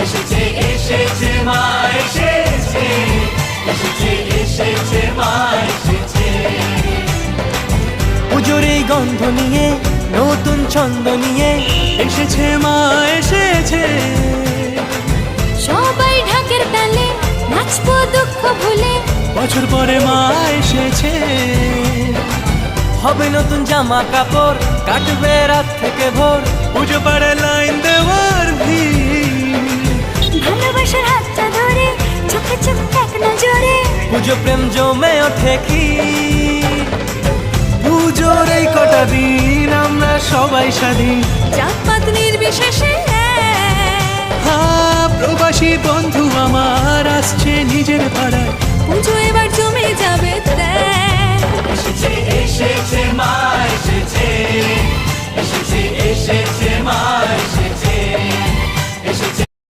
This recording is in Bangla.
এসেছে এসেছে মা এসেছে, এসেছে এসেছে মা এসেছে। পুজোর এই গন্ধ নিয়ে নতুন ছন্দ নিয়ে এসেছে মা এসেছে। সবাই ঢাকের তালে নাচবো দুঃখ ভুলে, বছর পরে মা এসেছে। হবে নতুন জামা কাপড়, কাটবে রাত থেকে ভোর, পুজো পাড়ে লাইন দেওয়ার ভিড়। ভালোবাসার হাতটা ধরে চোখে চোখ এক নজরে, পুজো প্রেম জমে ওঠে কি। পুজোর এই কটা দিন আমরা সবাই স্বাধীন, জাতপাত নির্বিশেষে প্রবাসী বন্ধু আমার আসছে নিজের পাড়ায়, পুজো এবার জমে যাবে এসেছে এসেছে মা এসেছে, এসেছে এসেছে মা এসেছে, এসেছে